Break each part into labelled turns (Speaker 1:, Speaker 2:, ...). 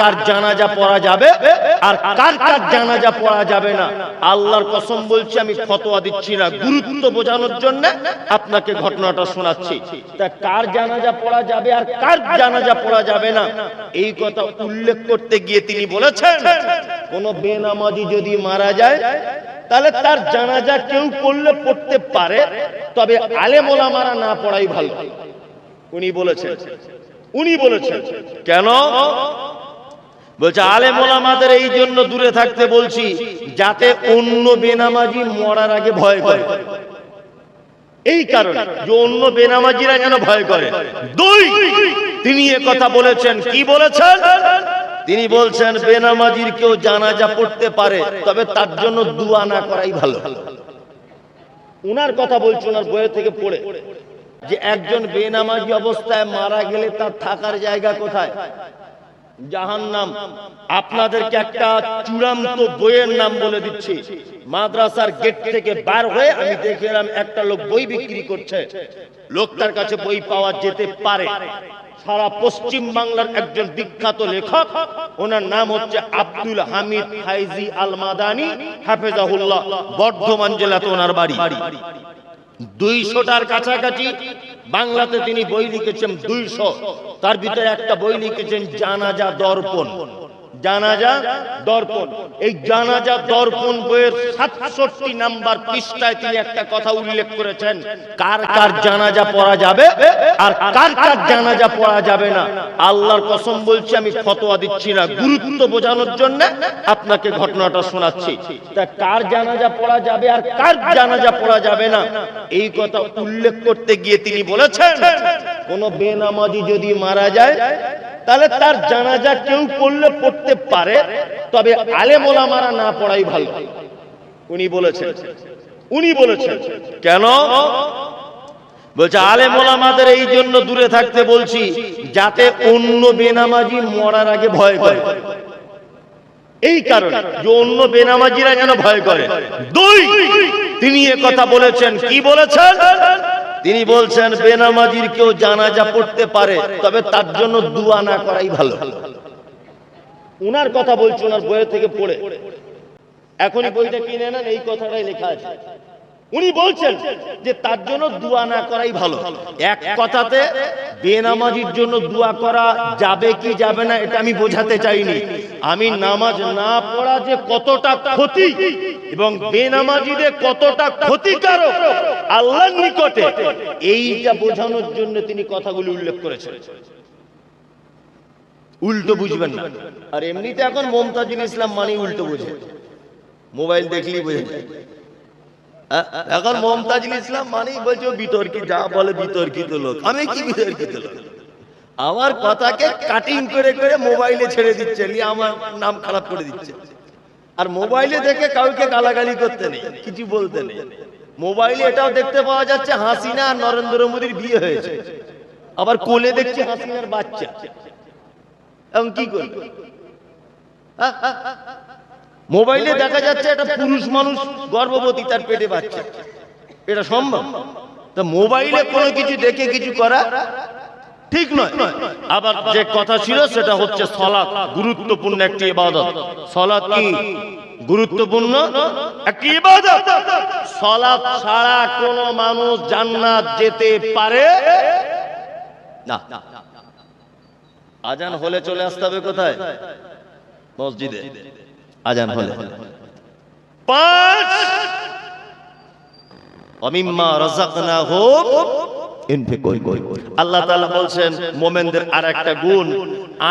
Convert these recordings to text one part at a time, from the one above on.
Speaker 1: কার জানাজা পড়া যাবে আর কার কার জানাজা পড়া যাবে না। আল্লাহর কসম বলছি, আমি ফতোয়া দিচ্ছি না, গুরুত্ব বোঝানোর জন্য আপনাকে ঘটনাটা শোনাচ্ছি। তা কার জানাজা পড়া যাবে আর কার জানাজা পড়া যাবে না, এই কথা উল্লেখ করতে গিয়ে তিনি বলেছেন, কোন বেনামাজি যদি মারা যায় তাহলে তার জানাজা কেউ পড়লে পড়তে পারে, তবে আলেম ওলামারা না পড়াই ভালো। উনি বলেছেন কেন? বলছে আলেম ওলামাদের এই জন্য দূরে থাকতে বলছি, যাতে অন্য বেনামাজি মরার আগে ভয় করে। এই কারণে যে অন্য বেনামাজিরা যেন ভয় করে। দুই, তিনি এ কথা বলেছেন, কি বলেছেন? তিনি বলছেন বেনামাজির কেউ জানাজা পড়তে পারে, তবে তার জন্য দোয়া না করাই ভালো। উনার কথা বলছি, ওনার বই থেকে পড়ে, যে একজন বেনামাজি অবস্থায় মারা গেলে তার থাকার জায়গা কোথায়? জাহান্নাম। আপনাদেরকে একটা চূড়ান্ত বইয়ের নাম বলে দিচ্ছি। মাদ্রাসার গেট থেকে বার হয়ে আমি দেখলাম একটা লোক বই বিক্রি করছে। লোকটার কাছে বই পাওয়া যেতে পারে। সারা পশ্চিম বাংলার একজন বিখ্যাত লেখক, ওনার নাম হচ্ছে আব্দুল হামিদ ফাইজি আল মাদানী হাফেজাহুল্লাহ। বর্ধমান জেলাতে ওনার বাড়ি। 200টার কাছাকাছি বাংলাতে তিনি বই লিখেছেন, 200। তার ভিতরে একটা বই লিখেছেন জানাজা দর্পণ। জানাজা দর্পণ, এই জানাজা দর্পণ বইয়ের 67 নাম্বার পৃষ্ঠায় তিনি একটা কথা উল্লেখ করেছেন, কার কার জানাজা পড়া যাবে আর কার কার জানাজা পড়া যাবে না। আল্লাহর কসম বলছি, আমি ফতোয়া দিচ্ছি না, গুরুত্ব বোঝানোর জন্য আপনাকে ঘটনাটা শোনাচ্ছি। তা কার জানাজা পড়া যাবে আর কার জানাজা পড়া যাবে না, এই কথা উল্লেখ করতে গিয়ে তিনি বলেছেন, কোন বেনামাজি যদি মারা যায় তাহলে তার জানাজা কেউ পড়লে পড়তে পারে, তবে আলেম ওলামারা না পড়াই ভালো। উনি বলেছেন কেন? বলছে আলেম ওলামাদের এই জন্য দূরে থাকতে বলছি, যাতে অন্য বেনামাজি মরার আগে ভয় করে। এই কারণে যে অন্য বেনামাজিরা যেন ভয় করে। দুই, তিনি এ কথা বলেছেন, কি বলেছেন? তিনি বলছেন বেনামাজির কেউ জানাজা পড়তে পারে, তবে তার জন্য দোয়া না করাই ভালো। উনার কথা বলছি, ওনার বই থেকে পড়ে। এখনই বইটা কিনে নেন, এই কথাটাই লেখা আছে। উনি বলছেন যে তার জন্য দোয়া না করাই ভালো। এক কথাতে বেনামাজির জন্য দোয়া করা যাবে কি যাবে না এটা আমি বোঝাতে চাইনি। আমি নামাজ না পড়া যে কতটা ক্ষতি এবং বেনামাজিদের কতটা ক্ষতিকারক আল্লাহর নিকটে, এইটা বোঝানোর জন্য তিনি কথাগুলি উল্লেখ করেছেন। উল্টো বুঝবেন না। আর এমনিতে এখন মমতাজুল ইসলাম মানে উল্টো বুঝে, মোবাইল দেখলেই বুঝে যায়। এখন মমতাজুল ইসলাম মানেই বলছে বিতর্কি, যা বলে বিতর্কিত লোক। আমি কি বিতর্কিত লোক? আমার কথাকে কাটিং করে করে মোবাইলে ছেড়ে দিচ্ছে, নিয়ে আমার নাম খারাপ করে দিচ্ছে। আর মোবাইলে দেখে কাউকে গালাগালি করতে নেই, কিছু বলতে নেই। মোবাইলে এটাও দেখতে পাওয়া যাচ্ছে হাসিনা আর নরেন্দ্র মোদীর বিয়ে হয়েছে, আবার কোলে দেখছে হাসিনার বাচ্চা। এখন কি করবে? মোবাইলে দেখা যাচ্ছে একটা পুরুষ মানুষ গর্ভবতী, তার পেটে বাচ্চা। এটা সম্ভব? তো মোবাইলে কোনো কিছু দেখে কিছু করা ঠিক নয়। আবার যে কথা ছিল সেটা হচ্ছে সালাত গুরুত্বপূর্ণ একটি ইবাদত। সালাত কি গুরুত্বপূর্ণ একটি ইবাদত? সালাত ছাড়া কোনো মানুষ জান্নাত যেতে পারে না। আজান হলে চলে আসতে হবে কোথায়? মসজিদে। আজান হলে 5 ওয়ামিম্মা রাযাকনাহুম ইনফিকুন। আল্লাহ তাআলা বলছেন মুমিনদের আরেকটা গুণ,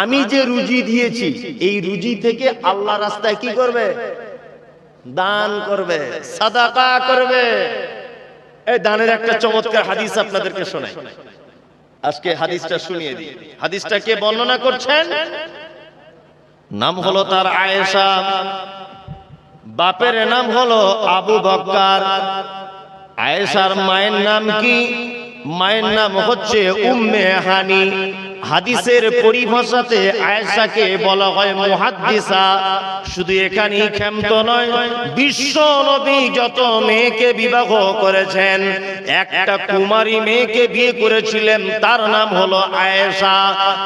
Speaker 1: আমি যে রুজি দিয়েছি এই রুজি থেকে আল্লাহ রাস্তায় কি করবে? দান করবে, সাদাকা করবে। এই দানের একটা চমৎকার হাদিস আপনাদেরকে শোনাই। আজকে হাদিসটা শুনিয়ে দিই। হাদিসটা কে বর্ণনা করছেন? নাম হলো তার আয়েশা, বাপের নাম হলো আবু বকর। আয়েশার মায়ের নাম কি? মায়ের নাম হচ্ছে উম্মে হানি। হাদিসের পরিভাষাতে আয়েশাকে বলা হয় মুহাদ্দিসা। শুধু এখানেই ক্ষান্ত নয়, বিশ্ব নবী যত মেয়েকে বিবাহ করেছেন, একটা কুমারী মেয়েকে বিয়ে করেছিলেন, তার নাম হলো আয়েশা।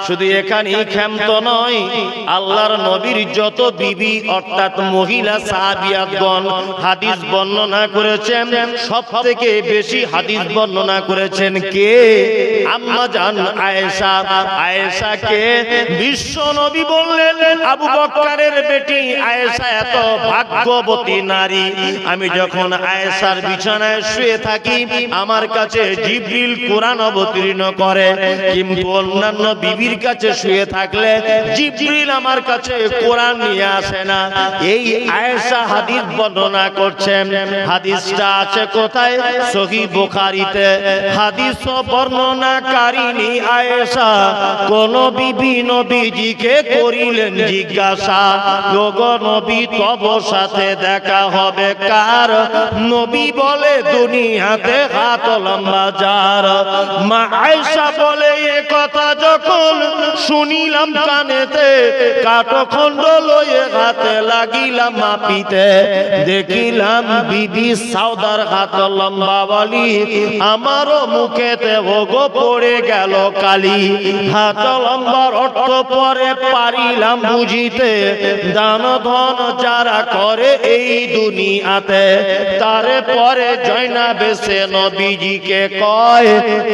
Speaker 1: শুধু এখানেই ক্ষান্ত নয়, আল্লাহর নবীর যত বিবি অর্থাৎ মহিলা সাহাবিয়াতগণ হাদিস বর্ণনা করেছেন, সবথেকে বেশি হাদিস বর্ণনা করেছেন কে? আম্মা জান আয়েশা। আয়েশাকে বিশ্ব নবী বললেন, আবু বকরের বেটি আয়েশা এত ভাগ্যবতী নারী, আমি যখন আয়েশার বিছানায় শুয়ে থাকি আমার কাছে জিবরিল কোরআন অবতীর্ণ করে, কিন্তু অন্যান্য বিবির কাছে শুয়ে থাকলে জিবরিল আমার কাছে কোরআন নিয়ে আসে না। এই আয়েশা হাদিস বর্ণনা করছেন। হাদিসটা আছে কোথায়? সহিহ বুখারীতে। হাদিস বর্ণনাকারিনী আয়েশা কোন বিবি নবীজিকে করিলেন জিজ্ঞাসা, ওগো নবী তব সাথে দেখা হবে কার? নবী বলে দুনিয়াতে হাত লম্বা যার। মা আয়েশা বলে এ কথা যখন শুনিলাম কানেতে, কাঠখণ্ড লয়ে হাতে লাগিলাম মাপিতে, দেখিলাম বিবি সাউদার হাত লম্বা বলি, আমারও মুখেতে ওগো পড়ে গেল কালি। হাত লম্বার অর্থ পরে পারিলাম বুঝিতে, দান ধন যারা করে এই দুনিয়াতে, তারে পরে জয়নাব এসে নবীজিকে কয়,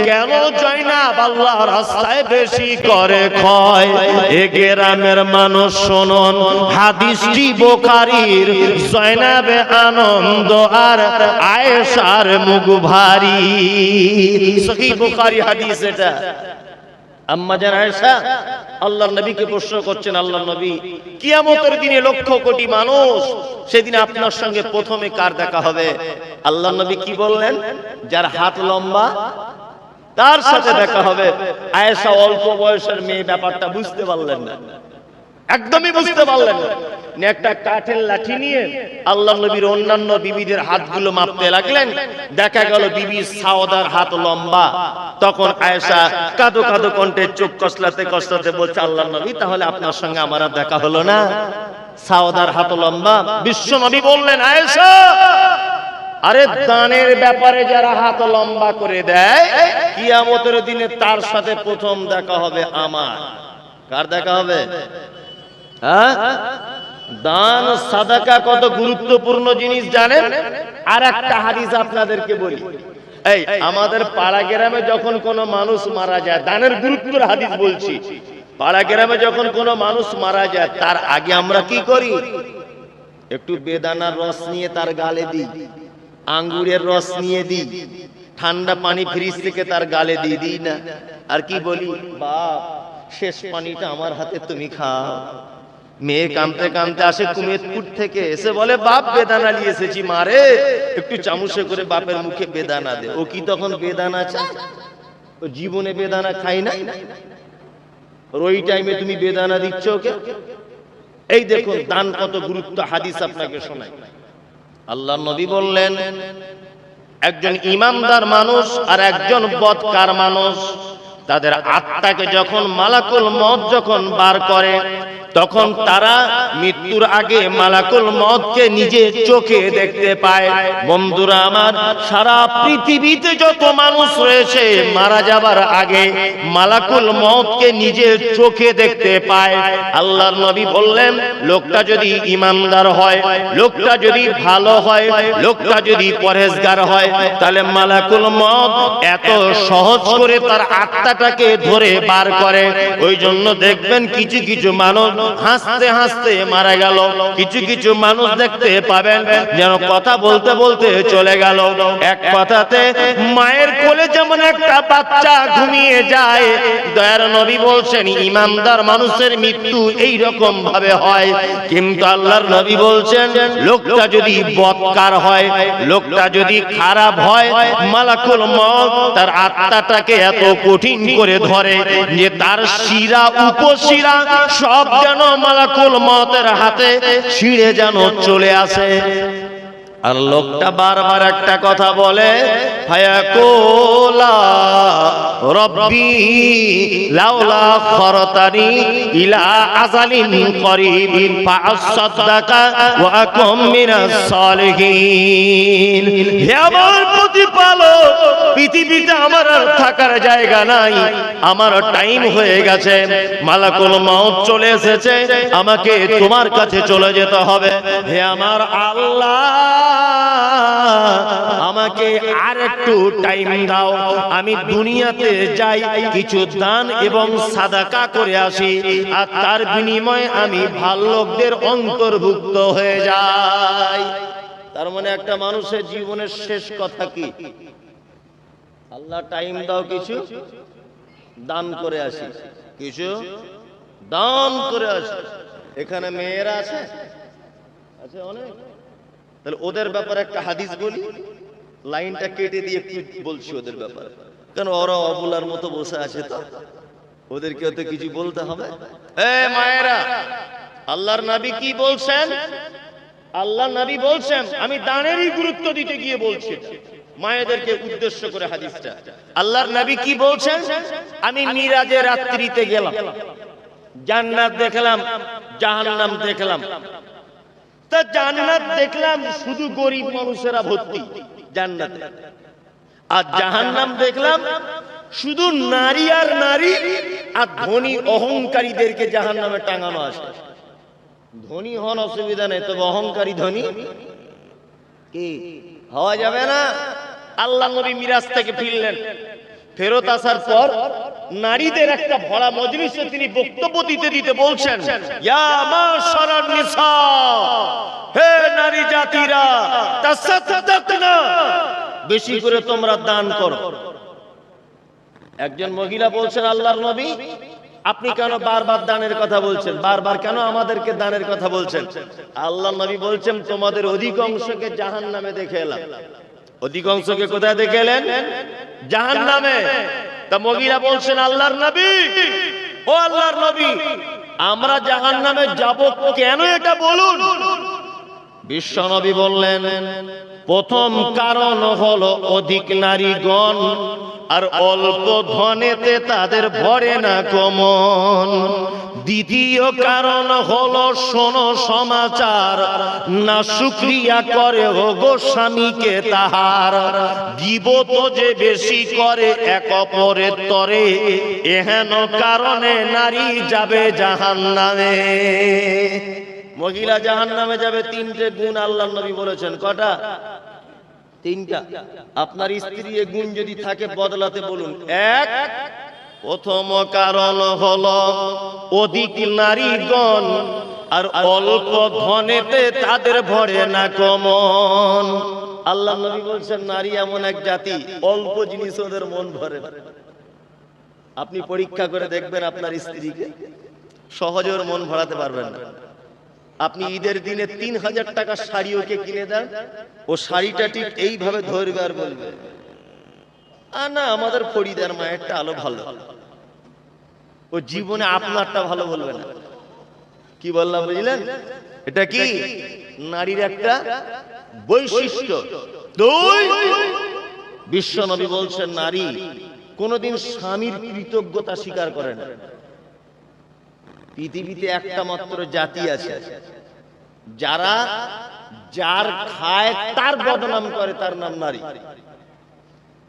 Speaker 1: কেন জয়নাব আল্লাহ রাস্তায় বেশি করে ক্ষয়? এ গ্রামের মানুষ শুনুন, হাদিসটি বুখারীর। জয়নাবে আনন্দ আর আয়েশার মুখ ভারী। সহিহ বুখারী হাদিস এটা। আম্মা জান আয়েশা আল্লাহর নবীকে প্রশ্ন করছেন, আল্লাহর নবী কিয়ামতের দিনে লক্ষ কোটি মানুষ, সেদিন আপনার সঙ্গে প্রথমে কার দেখা হবে? আল্লাহর নবী কি বললেন? যার হাত লম্বা তার সাথে দেখা হবে। আয়েশা অল্প বয়সের মেয়ে, ব্যাপারটা বুঝতে পারলেন না, একদমই বুঝতে পারলেন না। একটা কাঠের লাঠি নিয়ে আল্লাহর নবীর অন্যান্য বিবিদের হাতগুলো মাপতে লাগলেন। দেখা গেল বিবি সাউদার হাত লম্বা। তখন আয়েশা কাঁদো কাঁদো কণ্ঠে চোখ কসলাতে কসলাতে বলছে, আল্লাহর নবী তাহলে আপনার সঙ্গে আমার আর দেখা হলো না? সাউদার হাত লম্বা। বিশ্ব নবী বললেন, আয়েশা আরে দানের ব্যাপারে যারা হাত লম্বা করে দেয়, কিয়ামতের দিনে তার সাথে প্রথম দেখা হবে আমার। কার দেখা হবে? হ্যাঁ, দান সাদাকা কত গুরুত্বপূর্ণ জিনিস জানেন? আর একটা হাদিস আপনাদেরকে বলি। এই আমাদের পাড়া গ্রামে যখন কোনো মানুষ মারা যায়, দানের গুরুত্বের হাদিস বলছি। পাড়া গ্রামে যখন কোনো মানুষ মারা যায়, তার আগে আমরা কি করি? একটু বেদানার রস নিয়ে তার গালে দিই, আঙ্গুরের রস নিয়ে দিই, ঠান্ডা পানি ফ্রিজ থেকে তার গালে দিয়ে দিই না? আর কি বলি, বাপ শেষ পানিটা আমার হাতে তুমি খাও। মেয়ে কাঁদতে কাঁদতে আসে কুমেদপুর থেকে, এসে বলে, বাপ বেদানা নিয়ে এসেছি, মারে একটু চামচে করে বাপের মুখে বেদানা দে। ও কি তখন বেদানা চায়? ও জীবনে বেদানা খাই না, ওই টাইমে তুমি বেদানা দিচ্ছ ওকে। এই দেখুন দান কত গুরুত্ব। হাদিস আপনাকে শোনাই। আল্লাহর নবী বললেন, একজন ইমানদার মানুষ আর একজন বদকার মানুষ, তাদের আত্মাকে যখন মালাকুল মউত যখন বার করে, তখন তারা মৃত্যুর আগে মালাকুল মউতকে নিজে চোখে দেখতে পায়। বন্ধুরা আমার, সারা পৃথিবীতে যত মানুষ রয়েছে মারা যাবার আগে মালাকুল মউতকে নিজে চোখে দেখতে পায়। আল্লাহর নবী বললেন, লোকটা যদি ঈমানদার হয়, লোকটা যদি ভালো হয়, লোকটা যদি পরহেজগার হয়, তাহলে মালাকুল মউত এত সহজ করে তার আত্মাটাকে ধরে বার করে। ওই জন্য দেখবেন কিছু কিছু মানুষ হাসতে হাসতে মারা গেল, কিছু কিছু মানুষ দেখতে পাবেন যেন কথা বলতে বলতে চলে গেল। এক কথাতে মায়ের কোলে যেমন একটা বাচ্চা ঘুমিয়ে যায়, দয়ার নবী বলছেন ঈমানদার মানুষের মৃত্যু এই রকম ভাবে হয়। কিন্তু আল্লাহর নবী বলছেন, লোকটা যদি বদকার হয়, লোকটা যদি খারাপ হয়, মালাকুল মউত তার আত্মাটাকে এত কঠিন করে ধরে যে তার শিরা উপশিরা সব যেন মালাকুল মউতের হাতে ছিঁড়ে যেন চলে আসে। আর লোকটা বারবার একটা কথা বলে, ফায়াকুলা রব্বি লাউলা খরতানি ইলা আযালিন করিব ফাআসাদদাকা ওয়া আকুম মিনাস সালিহিন। হে আমার প্রতিপালক, পৃথিবীতে আমার আর থাকার জায়গা নাই, আমার টাইম হয়ে গেছে, মালাকুল মউত চলে এসেছে, আমাকে তোমার কাছে চলে যেতে হবে। হে আমার আল্লাহ, আমাকে আর একটু টাইম দাও, আমি দুনিয়াতে যাই, কিছু দান এবং সাদাকা করে আসি, আর তার বিনিময়ে আমি ভালো লোকদের অন্তর্ভুক্ত হয়ে যাই। তার মানে একটা মানুষের জীবনের শেষ কথা কি? আল্লাহ টাইম দাও, কিছু দান করে আসি, কিছু দান করে আসি। এখানে মেয়েরা আছে, আছে অনেক, তাহলে ওদের ব্যাপারে একটা হাদিস বলি, লাইনটা কেটে দিয়ে একটু বলছি ওদের ব্যাপারে, কেন ওরা অবুলার মতো বসে আছে, তো ওদেরকে তো কিছু বলতে হবে। এ মায়েরা, আল্লাহর নবী কি বলছেন? আল্লাহ নবী বলছেন, আমি দানেরই গুরুত্ব দিতে গিয়ে বলছি, মায়েদেরকে উদ্দেশ্য করে হাদিসটা। আল্লাহর নবী কি বলছেন? আমি মিরাজে রাত্রিতে গেলাম, জান্নাত দেখলাম, জাহান্নাম দেখলাম। তা জান্নাত দেখলাম শুধু গরিব মানুষেরা ভর্তি জান্নাতে, আর জাহান্নাম দেখলাম শুধু নারী আর নারী, আর ধনী অহংকারীদেরকে জাহান্নামে টাঙানো আছে। ধনী হন অসুবিধা নেই, তবে অহংকারী ধনী কি হওয়া যাবে না। আল্লাহ নবী মিরাজ থেকে ফিরলেন, ফেরত আসার পর নারীদের একটা ভরা মজলিসে তিনি বক্তব্য দিতে দিতে বলছেন, ইয়া মাশারান নিসা, হে নারী জাতিরা, তাসাদ্দাকনা, বেশি করে তোমরা দান করো। একজন মহিলা বলছেন, আল্লাহর নবী আপনি কেন বারবার দানের কথা বলছেন, বারবার কেন আমাদেরকে দানের কথা বলছেন? আল্লাহর নবী বলছেন, তোমাদের অধিকাংশকে জাহান্নামে দেখে এলাম। অধিকাংশকে কোথায় দেখে এলেন? জাহান্নামে। তা মহিলা বলছেন, আল্লাহর নবী, ও আল্লাহর নবী, আমরা জাহান্নামে যাব কেন এটা বলুন। বিশ্ব নবী বললেন, প্রথম কারণ হলো অধিক নারীগণ, আর অল্প ধনেতে তাদের ভরে না কমন। দ্বিতীয় কারণ হলো শোনো সমাচার, না শুকরিয়া করে ওগো স্বামীকে তাহার, গীবত যে বেশি করে এক অপরের তরে, এহেন কারণে নারী যাবে জাহান্নামে। মহিলা জাহান্নামে যাবে, তিনটে গুণ আল্লাহর নবী বলেছেন। কটা? তিনটা। আপনার স্ত্রী এ গুণ যদি থাকে বদলাতে বলুন। এক, প্রথম কারণ হলো অধিক নারীগণ, আর অল্প ধনেতে তাদের ভরে না কমন। আল্লাহ নবী বলছেন, নারী এমন এক জাতি, অল্প জিনিস ওদের মন ভরে না। আপনি পরীক্ষা করে দেখবেন আপনার স্ত্রীকে, সহজে ওর মন ভরাতে পারবেন না। আপনি ঈদের দিনে 3000 টাকা শাড়ি ওকে কিনে দেন, ও শাড়িটা ঠিক এইভাবে ধরবে আর বলবে, না আমাদের ফরিদার মায়েরটা আলো ভালো। ও জীবনে আপনারটা ভালো বলবে না। কি বললাম বুঝলেন? এটা কি নারীর একটা বৈশিষ্ট্য। দুই, বিশ্ব নবী বলছেন, নারী কোনদিন স্বামীর কৃতজ্ঞতা স্বীকার করে না। পৃথিবীতে একটা মাত্র জাতি আছে যারা যার খায় তার বদনাম করে, তার নাম নারী।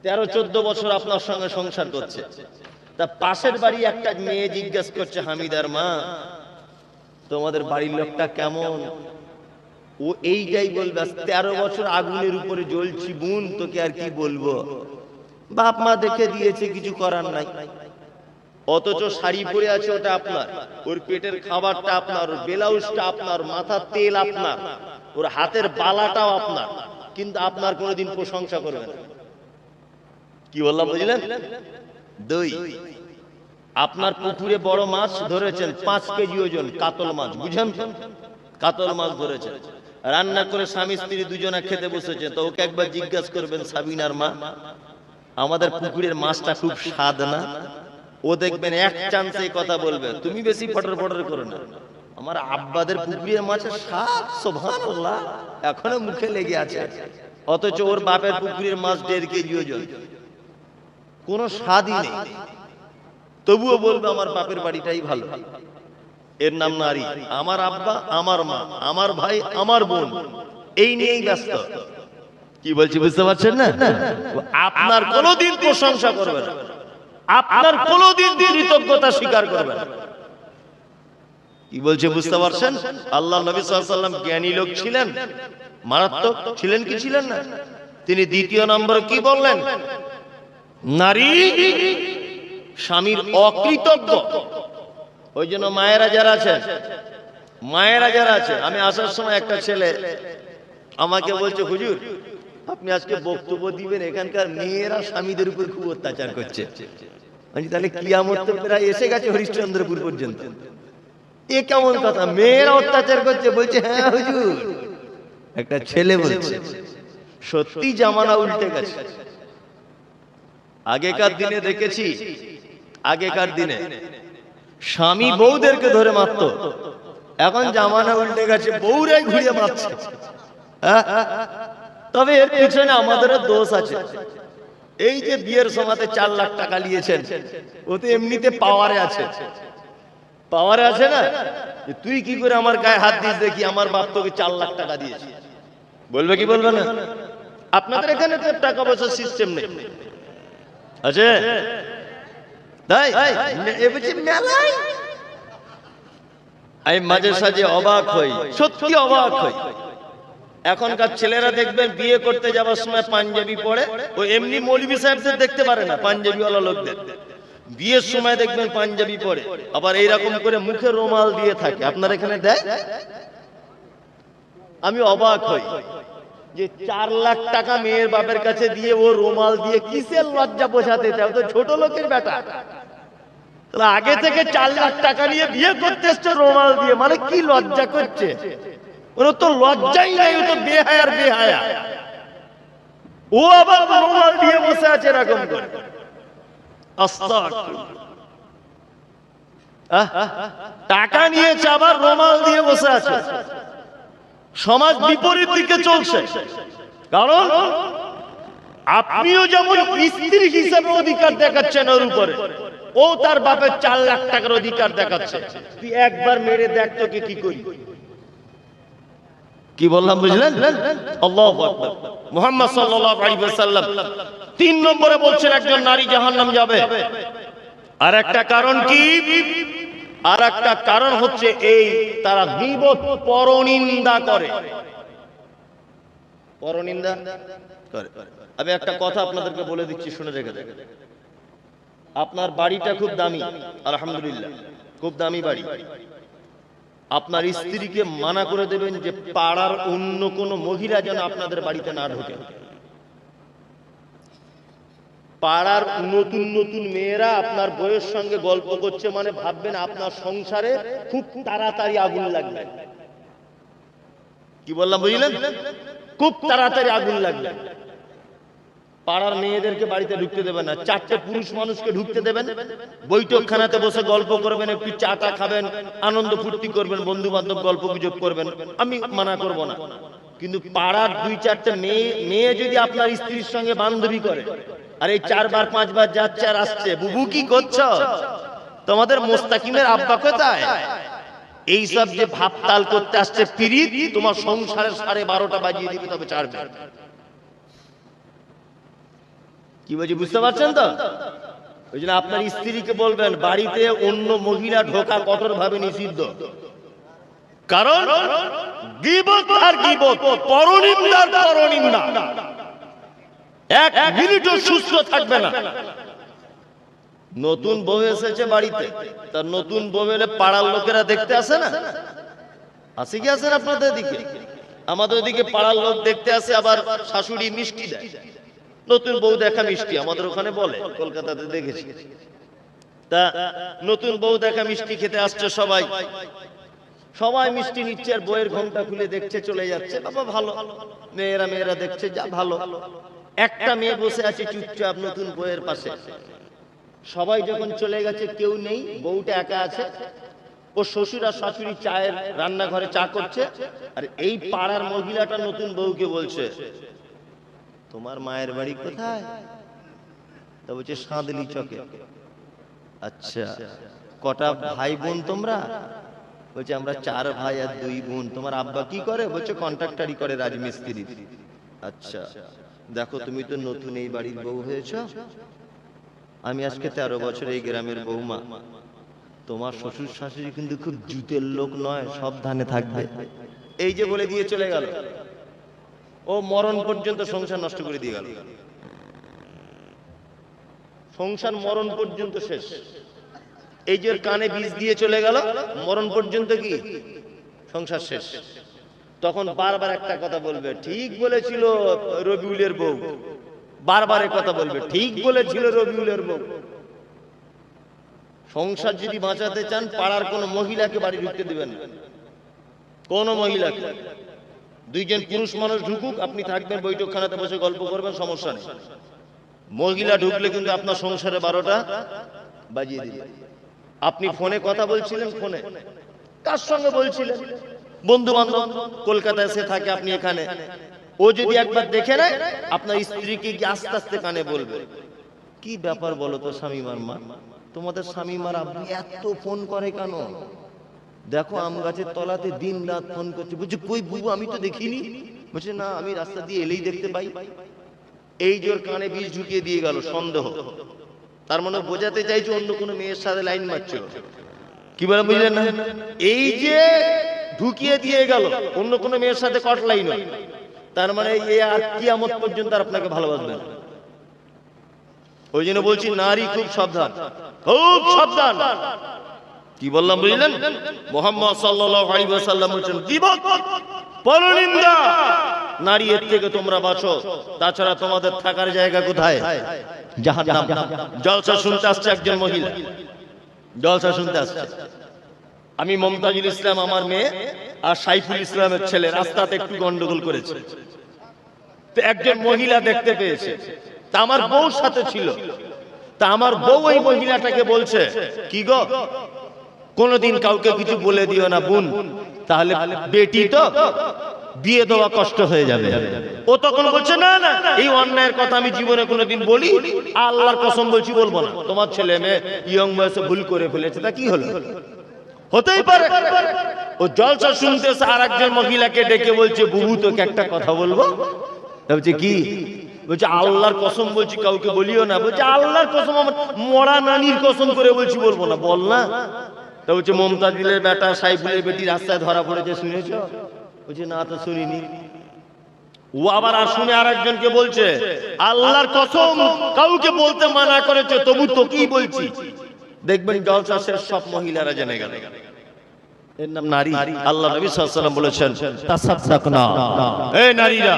Speaker 1: 13-14 বছর আপনার সঙ্গে সংসার করছে, তা পাশের বাড়ি একটা মেয়ে জিজ্ঞেস করছে, হামিদার মা তোমাদের বাড়ির লোকটা কেমন? ও এইটাই বলবে, 13 বছর আগুনের উপরে জ্বলছি বোন, তোকে আর কি বলবো, বাপ মা দেখে দিয়েছে, কিছু করার নাই। অথচ শাড়ি পরে আছে ওটা আপনার, ওর পেটের খাবারটা আপনার, ওর ব্লাউজটা আপনার, মাথার তেল আপনার, ওর হাতের বালাটাও আপনার, কিন্তু আপনার কোনোদিন প্রশংসা করবে না। কি বললাম বুঝলেন? দুই, আপনার পুকুরে বড় মাছ ধরেছেন, 5 কেজি ওজন কাতল মাছ, বুঝেন? কাতল মাছ ধরেছেন, রান্না করে স্বামী স্ত্রী দুজনে খেতে বসেছে, তো ওকে একবার জিজ্ঞাসা করবেন, সাবিনার মা আমাদের পুকুরের মাছটা খুব স্বাদ না? ও দেখবেন এক চান্সে কথা বলবে, তুমি বেশি ফটর ফটর করো না, আমার আব্বাদের পুকুরের মাছের স্বাদ সুবহানাল্লাহ এখনো মুখে লেগে আছে। অথচ ওর বাপের পুকুরের মাছ 1.5 কেজি ওজন, কোনো স্বাদই নেই, তবুও বলবে আমার বাপের বাড়িটাই ভালো। এর নাম নারী। আমার আব্বা, আমার মা, আমার ভাই, আমার বোন, এই নিয়েই ব্যস্ত। কি বলছি বুঝতে পারছেন না? আপনার কোনোদিন প্রশংসা করবে না, আপনার কোনোদিন কৃতজ্ঞতা স্বীকার করবে না। কি বলছে বুঝতে পারছেন? আল্লাহ নবী সাল্লাল্লাহু আলাইহি ওয়াসাল্লাম জ্ঞানী লোক ছিলেন, মারাত্মক ছিলেন কি ছিলেন না? তিনি দ্বিতীয় নম্বরে কি বললেন? নারী স্বামীর অকৃতজ্ঞ। ওই জন্য মায়েরা যারা আছে, আমি আসার সময় একটা ছেলে আমাকে বলছে, হুজুর আপনি আজকে বক্তব্য দিবেন, এখানকার মেয়েরা স্বামীদের উপর খুব অত্যাচার করছে। আমি তাহলে কিয়ামত তো প্রায় এসে গেছে হরিশ্চন্দ্রপুর পর্যন্ত, এ কেমন কথা, মেয়েরা অত্যাচার করছে? বলছে হ্যাঁ হুজুর, একটা ছেলে বলছে। সত্যি জামানা উল্টে গেছে। আগেকার দিনে দেখেছি, আগেকার দিনে স্বামী বউদেরকে ধরে মারতো, এখন জামানা উল্টে গেছে, বউরাই ঘুরিয়ে মারছে। তবে এর পিছনে আমাদেরও দোষ আছে। এই যে বিয়ের সময়তে 4 লাখ টাকা নিয়েছেন, ও তো এমনিতে পাওয়ারে আছে, পাওয়ারে আছে না? তুই কি করে আমার গায়ে হাত দিস দেখি, আমার বাপ তোকে 4 লাখ টাকা দিয়েছে, বলবে কি বলবে না? আপনাদের এখানে তো টাকা পয়সার সিস্টেম নেই, আছে তাই? আমি মাঝে সাঝে অবাক হই, সত্যি অবাক হই। এখনকার ছেলেরা দেখবেন বিয়ে করতে যাওয়ার সময় পাঞ্জাবি পরে, ও এমনি মৌলভী সাহেবদের দেখতে পারে না, পাঞ্জাবিওয়ালা লোকদের বিয়ের সময় দেখবেন পাঞ্জাবি পরে, আবার এইরকম করে মুখে রুমাল দিয়ে থাকে। আপনার এখানে দেয়? আমি অবাক হই যে 4 লাখ টাকা মেয়ের বাপের কাছে দিয়ে ও রুমাল দিয়ে কিসের লজ্জা বোঝাতে চায়? ও তো ছোট লোকের বেটা। তাহলে আগে থেকে 4 লাখ টাকা নিয়ে বিয়ে করতে এসছে রুমাল দিয়ে, মানে কি লজ্জা করছে? ওর তো লজ্জাই নাই, ও তো বেহায়ার বেহায়া। ও আবার রুমাল দিয়ে বসে আছে এরকম করে। টাকা নিয়েছে আবার রুমাল দিয়ে বসে আছে। সমাজ বিপরীত দিকে চলছে, কারণ আপনিও যেমন স্ত্রী হিসেবে অধিকার দেখাচ্ছেন ওর উপরে, ও তার বাপের 4 লাখ টাকার অধিকার দেখাচ্ছে। তুই একবার মেরে দেখ তোকে কি করি। কি বললাম বুঝলেন? আল্লাহু আকবার। মুহাম্মদ সাল্লাল্লাহু আলাইহি ওয়াসাল্লাম 3 নম্বরে বলছেন একজন নারী জাহান্নাম যাবে। আর একটা কারণ কি? আর একটা কারণ হচ্ছে এই, তারা গীবত, পরনিন্দা করে। পরনিন্দা করে। আমি একটা কথা আপনাদেরকে বলে দিচ্ছি, শুনে রেখে দেন। আপনার বাড়িটা খুব দামি, আলহামদুলিল্লাহ, খুব দামি বাড়ি। আপনার স্ত্রীকে মানা করে দেবেন যে পাড়ার অন্য কোনো মহিলা যেন আপনাদের বাড়িতে না ঢোকে। পাড়ার নতুন নতুন মেয়েরা আপনার বউয়ের সঙ্গে গল্প করছে, মানে ভাববেন আপনার সংসারে খুব তাড়াতাড়ি আগুন লাগবে। কি বললাম বুঝলেন? খুব তাড়াতাড়ি আগুন লাগবে। পাড়ার মেয়েদেরকে বাড়িতে ঢুকতে দেবেন না। 4টে পুরুষ মানুষকে ঢুকতে দেবেন, বৈঠকখানাতে বসে গল্প করবেন, একটু চাটা খাবেন, আনন্দ ফুর্তি করবেন, বন্ধু বান্ধব গল্প গুজব করবেন, আমি মানা করব না। কিন্তু পাড়ার 2-4টে মেয়ে যদি আপনার স্ত্রীর সঙ্গে বান্ধবী করে, আর এই 4 বার 5 বার যাচ্ছে আর আসছে, বুবু কি করছো, তোমাদের মোস্তাকিমের আব্বা কোথায়, এইসব যে ভাবতাল করতে আসছে পিরিত, তোমার সংসারের 12:30 বাজিয়ে দিবে, তবে ছাড়বে। কি বলছি বুঝতে পারছেন তো? ওই জন্য আপনার স্ত্রীকে বলবেন বাড়িতে অন্য মহিলা ঢোকা কঠোরভাবে নিষিদ্ধ। কারণ গীবত আর গীবত, পরনিন্দার পরনিন্দা, 1 মিনিটও সুস্থ থাকবে না। নতুন বউ এসেছে বাড়িতে, তার নতুন বউ এলে পাড়ার লোকেরা দেখতে আসে না? আসে কি আসেন আপনাদের দিকে? আমাদের দিকে পাড়ার লোক দেখতে আসে, আবার শাশুড়ি মিষ্টি দেয়। নতুন বউ দেখা মিষ্টি, আমাদের ওখানে বলে, কলকাতাতে দেখেছি। তা নতুন বউ দেখা মিষ্টি খেতে আসছে সবাই, সবাই মিষ্টি নিচ্ছে, আর বউয়ের ঘোমটা খুলে দেখছে, চলে যাচ্ছে। বাবা ভালো, মেয়েরা দেখছে, যা ভালো। একটা মেয়ে বসে আছে চুপচাপ নতুন বউয়ের পাশে। সবাই যখন চলে গেছে, কেউ নেই, বউটা একা আছে। ও শ্বশুর আর শাশুড়ি চায়ের রান্নাঘরে চা করছে, আর এই পাড়ার মহিলাটা নতুন বউকে বলছে, তোমার মায়ের বাড়ি কোথায়? তা বলছে সাঁদলি চকে। আচ্ছা, কটা ভাই বোন তোমরা? বলছে আমরা 4 ভাই আর 2 বোন। তোমার আব্বা কি করে? বলছে কন্ট্রাক্টরি করে, রাজমিস্ত্রি। আচ্ছা, দেখো তুমি তো নতুন এই বাড়ির বউ হয়েছো, আমি আজকে 13 বছর এই গ্রামের বৌমা। তোমার শ্বশুর শাশুড়ি কিন্তু খুব জুতের লোক নয়, সাবধানে থাকবে। এই যে বলে দিয়ে চলে গেল, ও মরণ পর্যন্ত সংসার নষ্ট করে দিয়ে গেল। সংসার মরণ পর্যন্ত শেষ। এই যে কানে বীজ দিয়ে চলে গেল, মরণ পর্যন্ত কি সংসার শেষ। তখন বারবার একটা কথা বলবে, ঠিক বলেছিল রবিউলের বউ। বারবার কথা বলবে, ঠিক বলেছিল রবিউলের বউ। সংসার যদি বাঁচাতে চান, পাড়ার কোন মহিলাকে বাড়ি ঢুকতে দিবেন না। কোন মহিলাকে। 2 জন পুরুষ মানুষ ঢুকুক, আপনি থাকবেন বৈঠকখানাতে বসে গল্প করবেন, সমস্যা নেই। মহিলা ঢুকলে কিন্তু আপনার সংসারে 12টা বাজিয়ে দিবে। আপনি ফোনে কথা বলছিলেন, ফোনে কার সঙ্গে বলছিলেন? বন্ধু বান্ধব, কলকাতায় এসে থাকে, আপনি এখানে। ও যদি একবার দেখে নেয়, আপনার স্ত্রীকে কি আস্তে আস্তে কানে বলবে, কি ব্যাপার বলো তো স্বামীমার মা, তোমাদের স্বামীমার আপনি এত ফোন করে কেন? দেখো আম গাছের তলাতে দিন রাত ফোন করছে। বুঝছি কই বুবু, আমি তো দেখিনি। বলছে না, আমি রাস্তা দিয়ে এলেই দেখতে পাই। এই জোর কানে বীজ ঢুকিয়ে দিয়ে গেল, সন্দেহ। তার মানে বোঝাতে চাইছে অন্য কোনো মেয়ের সাথে লাইন মারছিল। কি বলে বুঝলেন না? এই যে ঢুকিয়ে দিয়ে গেল, অন্য কোনো মেয়ের সাথে কট লাইন, তার মানে এই আর কিয়ামত পর্যন্ত আর আপনাকে ভালোবাসবেন। ওই জন্য বলছি, নারী খুব সাবধান, খুব সাবধান। কি বললাম বুঝলেন? মুহাম্মদ সাল্লাল্লাহু আলাইহি ওয়াসাল্লাম বলেছেন, গীবত, পরনিন্দা, নারী এর থেকে তোমরা বাঁচো। তাছাড়া তোমাদের থাকার জায়গা কোথায়? জাহান্নাম। জলসা শুনতে আসছে একজন মহিলা, জলসা শুনতে আসছে। আমি মমতাজুল ইসলাম, আমার মেয়ে, আর সাইফুল ইসলামের ছেলে রাস্তাতে একটু গন্ডগোল করেছে। তো একজন মহিলা দেখতে পেয়েছে, তা আমার বউর সাথে ছিল। তা আমার বউ ওই মহিলাটাকে বলছে, কি গো, কোনদিন কাউকে কিছু বলে দিও না বোন, তাহলে বেটি তো বিয়ে দেওয়া কষ্ট হয়ে যাবে। ও তখন বলছে, না না, এই অন্যায়ের কথা আমি জীবনে কোনোদিন বলি, আল্লাহর কসম বলছি বলবো না। তোমার ছেলে মেয়ে ইয়ং বয়সে ভুল করে ফেলেছে, তা কি হলো? হতেই পারে। ও জলসা শুনতেছে, আর একজন মহিলাকে ডেকে বলছে, বুবু তোকে একটা কথা বলবো। বলছে কি? বলছে আল্লাহর কসম বলছি কাউকে বলিও না। বলছে আল্লাহর কসম, আমার মরা নানির কসম করে বলছি বলবো না। বল না। তা বলছে মমতাজুলের বেটা সাইফুলের বেটি রাস্তায় ধরা পড়েছে, শুনেছো? বলছে না তো শুনিনি। ও আবার আর শুনে আর একজনকে বলছে, আল্লাহর কসম কাউকে বলতে মানা করেছে, তবু তোকেই বলছি। দেখবেন জলসা শেষ, সব মহিলারা জেনে গেল এর নাম নারী। আল্লাহ নবী সাল্লাল্লাহু আলাইহি ওয়াসাল্লাম বলেছেন, তাসাদদাকনা, এই নারীরা,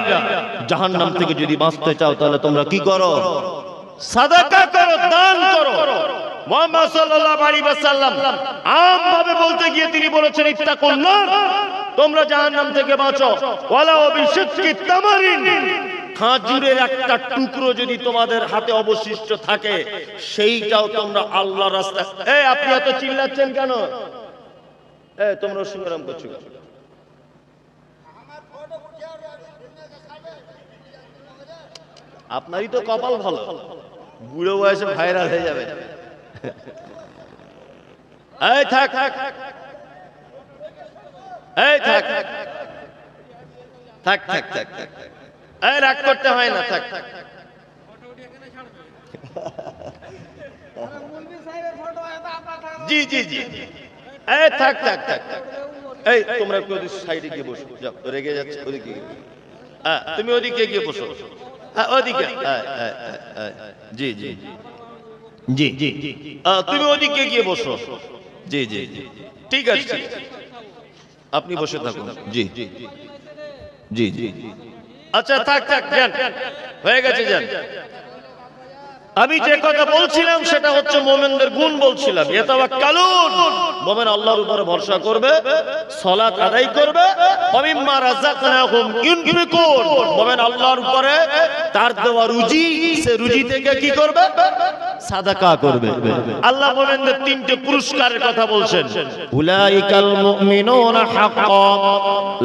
Speaker 1: জাহান্নাম থেকে যদি বাঁচতে চাও তাহলে তোমরা কি করো? সাদাকা করো, দান করো। মুহাম্মদ সাল্লাল্লাহু আলাইহি ওয়াসাল্লাম আমভাবে বলতে গিয়ে তিনি বলেছেন, ইত্তাকুন নার, তোমরা জাহান্নাম থেকে বাঁচো। ওয়ালা বিশিক্কি তামারিন, খাজুরের একটা টুকরো যদি তোমাদের হাতে অবশিষ্ট থাকে, সেইটাও তোমরা আল্লাহর রাস্তায়। এই আপনি এত চিল্লাচ্ছেন কেন? এই তোমরা সংগ্রাম করছো কেন? আপনারই তো কপাল ভালো, বুড়ো বয়সে ভাইরাল হয়ে যাবে। এই থাক, এই থাক, থাক থাক থাক থাক, এই রাগ করতে হয় না, থাক। জি জি জি, এই থাক থাক থাক। এই তোমরা একটু সাইডে গিয়ে বসো, যাও, রেগে যাচ্ছে। ওদিকে হ্যাঁ, তুমি ওদিকে গিয়ে বসো। হ্যাঁ ওদিকে, জি জি জি জি, তুমি ওদিকে গিয়ে বসো। জি জি জি, ঠিক আছে, আপনি বসে থাকুন। জি জি জি জি, আচ্ছা থাক থাক, যান, হয়ে গেছে, যান। আমি যে কথা বলছিলাম সেটা হচ্ছে মুমিনদের গুণ বলছিলাম। ইয়াতাওয়াক্কালুন, মুমিন আল্লাহর উপরে ভরসা করবে, সালাত আদায় করবে, ওয়া মিম্মা রাযাকনাহুম ইউনফিকুন, মুমিন আল্লাহর উপরে তার দেওয়া রুজি, সে রুজি থেকে কি করবে? সাদাকা করবে। আল্লাহ বলেন যে তিনটে পুরস্কারের কথা বলছেন, উলাইকাল মুমিনুনা হাক্কান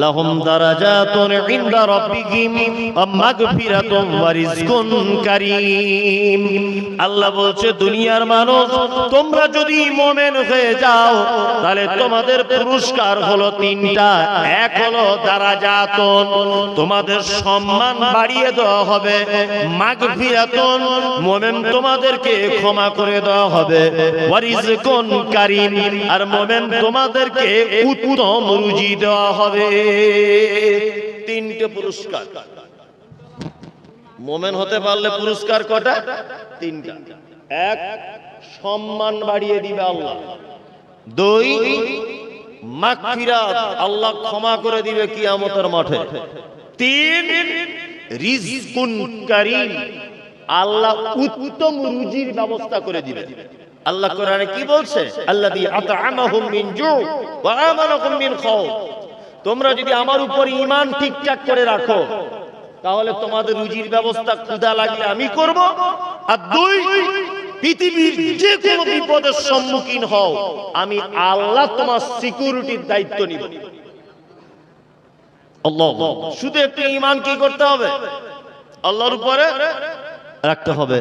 Speaker 1: লাহুম দারাজাতুন ইনদা রাব্বিহিম ওয়া মাগফিরাতুন ওয়া রিজকুন কারীম। আল্লাহ বলছে দুনিয়ার মানুষ তোমরা যদি মুমিন হয়ে যাও তাহলে তোমাদের পুরস্কার হলো তিনটা। এক হলো দারাজাতুন, তোমাদের সম্মান বাড়িয়ে দেওয়া হবে, মাগফিরাতুন, মুমিন তোমাদেরকে ক্ষমা করে দেওয়া হবে, ওয়া রিজকুন কারীম, আর মুমিন তোমাদেরকে উত্তম রুজি দেওয়া হবে। তিনটে পুরস্কার। মুমিন হতে পারলে পুরস্কার কটা? তিনটা। এক, সম্মান বাড়িয়ে দিবে আল্লাহ। দুই, মাগফিরাত, আল্লাহ ক্ষমা করে দিবে কিয়ামতের মাঠে। তিন, রিজকুন কারীম, আল্লাহ উত্তম রুজির ব্যবস্থা করে দিবে। আল্লাহ কোরআনে কি বলছে? আল্লাযী আত'আমাহুম মিন জু' ওয়া আমানাহুম মিন খাউফ। তোমরা যদি আমার উপর ঈমান ঠিকঠাক করে রাখো তাহলে তোমাদের রুজির ব্যবস্থা ক্ষুধা লাগলে আমি করব। আর দুই, পৃথিবীর যে কোনো বিপদের সম্মুখীন হও আমি আল্লাহ তোমার সিকিউরিটির দায়িত্ব নিব। আল্লাহ, শুধু একটু ঈমান কি করতে হবে? আল্লাহর উপরে রাখতে হবে।